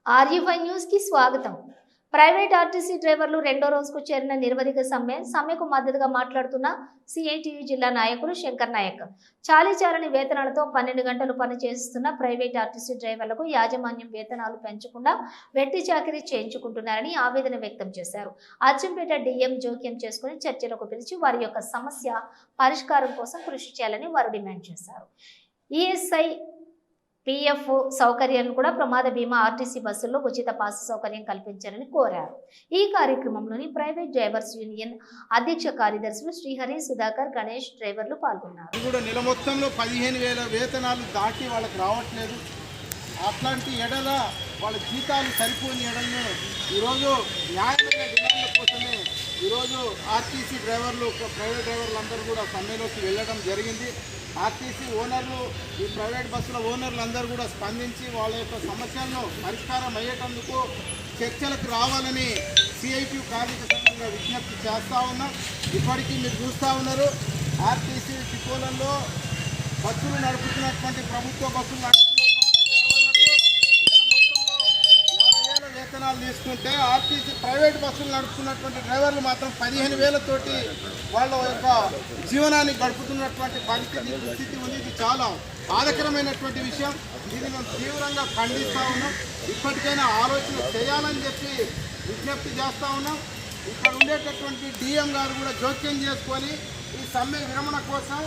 ఆర్యఫై news కి స్వాగతం. Private RTC డ్రైవర్లు రెండో రోజుకు చేరిన నిరవధిక సమ్మెకు మద్దతుగా మాట్లాడుతున్న సిఐటియు జిల్లా నాయకులు శంకర్ నాయక్, చాలీచాలని వేతనాలతో 12 గంటలు పని చేస్తున్న ప్రైవేట్ ఆర్టీసీ డ్రైవర్లకు యాజమాన్యం వేతనాలు పెంచకుండా వెట్టి చాకిరీ చేయించుకుంటున్నారని ఆవేదన వ్యక్తం చేశారు. అచ్చంపేట డిఎం జోక్యం చేసుకుని చర్చలకు పిలిచి వారి యొక్క సమస్య పరిష్కారం కోసం కృషి చేయాలని వారు డిమాండ్ చేశారు. ఈఎస్ఐ పిఎఫ్ సౌకర్యాలను కూడా ప్రమాద బీమా ఆర్టీసీ బస్సుల్లో ఉచిత పాస్ సౌకర్యం కల్పించాలని కోరారు. ఈ కార్యక్రమంలోని ప్రైవేట్ డ్రైవర్స్ యూనియన్ అధ్యక్ష కార్యదర్శులు శ్రీహరి, సుధాకర్, గణేష్ డ్రైవర్లు పాల్గొన్నారు. నెల మొత్తంలో 15,000 వేతనాలు దాటి వాళ్ళకి రావట్లేదు. అట్లాంటి ఎడల వాళ్ళ జీతాలు సరిపోని ఎడలను ఈరోజు న్యాయమైన డిమాండ్ల కోసమే ఈరోజు ఆర్టీసీ డ్రైవర్లు, ప్రైవేట్ డ్రైవర్లు అందరూ కూడా సమ్మెలోకి వెళ్ళడం జరిగింది. ఆర్టీసీ ఓనర్లు, ఈ ప్రైవేట్ బస్సుల ఓనర్లు అందరూ కూడా స్పందించి వాళ్ళ యొక్క సమస్యలను పరిష్కారం అయ్యేటందుకు చర్చలకు రావాలని సిఐటియు కార్మిక సంఘంగా విజ్ఞప్తి చేస్తూ ఉన్నాం. ఇప్పటికీ మీరు చూస్తూ ఉన్నారు, ఆర్టీసీ డిపోలలో బస్సులు నడుపుతున్నటువంటి ప్రభుత్వ బస్సులు నడుపుతున్నటువంటి డ్రైవర్లకు వేతనాలు తీసుకుంటే ఆర్టీసీ ప్రైవేట్ బస్సులు నడుపుతున్నటువంటి డ్రైవర్లు మాత్రం 15,000తోటి వాళ్ళ యొక్క జీవనాన్ని గడుపుతున్నటువంటి పరిస్థితి ఉంది. ఇది చాలా బాధాకరమైనటువంటి విషయం. దీన్ని మేము తీవ్రంగా ఖండిస్తూ ఉన్నాం. ఇప్పటికైనా ఆలోచన చేయాలని చెప్పి విజ్ఞప్తి చేస్తూ ఉన్నాం. ఇక్కడ ఉండేటటువంటి డిఎం గారు కూడా జోక్యం చేసుకొని ఈ సమ్మె విరమణ కోసం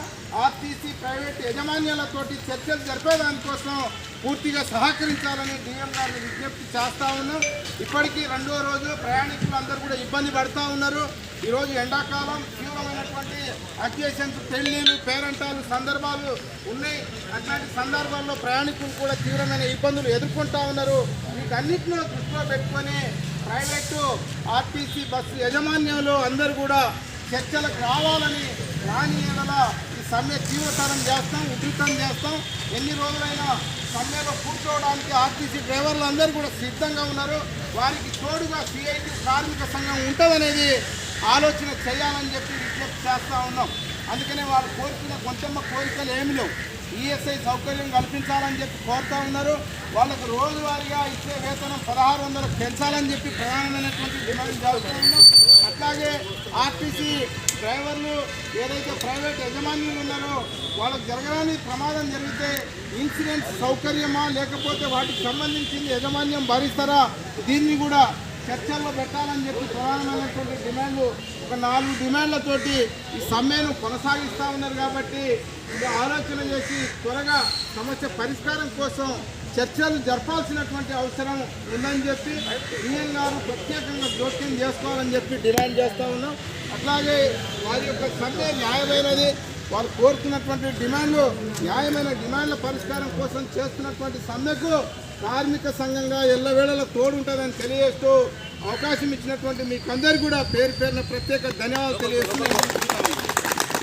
ఆర్టీసీ ప్రైవేట్ యజమాన్యాలతోటి చర్చలు జరిపేదానికోసం పూర్తిగా సహకరించాలని డిఎం గారిని విజ్ఞప్తి చేస్తూ ఉన్నాం. ఇప్పటికీ రెండో రోజు ప్రయాణికులు అందరూ కూడా ఇబ్బంది పడుతూ ఉన్నారు. ఈరోజు ఎండాకాలం, తీవ్రమైనటువంటి అకేషన్స్, పెళ్లిళ్ళు, పేరంటాలు సందర్భాలు ఉన్నాయి. అట్లాంటి సందర్భాల్లో ప్రయాణికులు కూడా తీవ్రమైన ఇబ్బందులు ఎదుర్కొంటూ ఉన్నారు. వీటన్నిటిని దృష్టిలో పెట్టుకొని ప్రైవేటు ఆర్టీసీ బస్సు యజమాన్యంలో అందరూ కూడా చర్చలకు రావాలని, రాని ఎడల ఈ సమ్మె తీవ్రతరం చేస్తాం, ఉధృతం చేస్తాం. ఎన్ని రోజులైనా సమ్మెలో కూర్చోవడానికి ఆర్టీసీ డ్రైవర్లు అందరూ కూడా సిద్ధంగా ఉన్నారు. వారికి తోడుగా సిఐటి కార్మిక సంఘం ఉంటుందనేది ఆలోచన చేయాలని చెప్పి విజ్ఞప్తి చేస్తూ ఉన్నాం. అందుకనే వాళ్ళు కోరుకున్న కొంచెమ్మ కోరికలు ఏమి లేవు. ఈఎస్ఐ సౌకర్యం కల్పించాలని చెప్పి కోరుతూ ఉన్నారు. వాళ్ళకు రోజువారీగా ఇచ్చే వేతనం 1,600 పెంచాలని చెప్పి ప్రధానమైనటువంటి డిమాండ్ చేస్తూ ఉన్నాం. అట్లాగే ఆర్టీసీ డ్రైవర్లు ఏదైతే ప్రైవేట్ యజమానులు ఉన్నారో వాళ్ళకు జరగడానికి ప్రమాదం జరిగితే ఇన్సూరెన్స్ సౌకర్యమా లేకపోతే వాటికి సంబంధించింది యజమాన్యం భరిస్తారా, దీన్ని కూడా చర్చల్లో పెట్టాలని చెప్పి ప్రధానమైనటువంటి డిమాండ్లు, ఒక 4 డిమాండ్లతోటి ఈ సమ్మెను కొనసాగిస్తూ ఉన్నారు. కాబట్టి ఇది ఆలోచన చేసి త్వరగా సమస్య పరిష్కారం కోసం చర్చలు జరపాల్సినటువంటి అవసరం ఉందని చెప్పి డిఎం గారు ప్రత్యేకంగా జోక్యం చేసుకోవాలని చెప్పి డిమాండ్ చేస్తూ ఉన్నాం. అట్లాగే వారి యొక్క సమ్మె న్యాయమైనది. వారు కోరుతున్నటువంటి డిమాండ్లు న్యాయమైన డిమాండ్ల పరిష్కారం కోసం చేస్తున్నటువంటి సమ్మెకు కార్మిక సంఘంగా ఎల్లవేళలా తోడుంటుందని తెలియజేస్తూ అవకాశం ఇచ్చినటువంటి మీకందరికీ కూడా పేరు పేరున ప్రత్యేక ధన్యవాదాలు తెలియజేస్తున్నాను.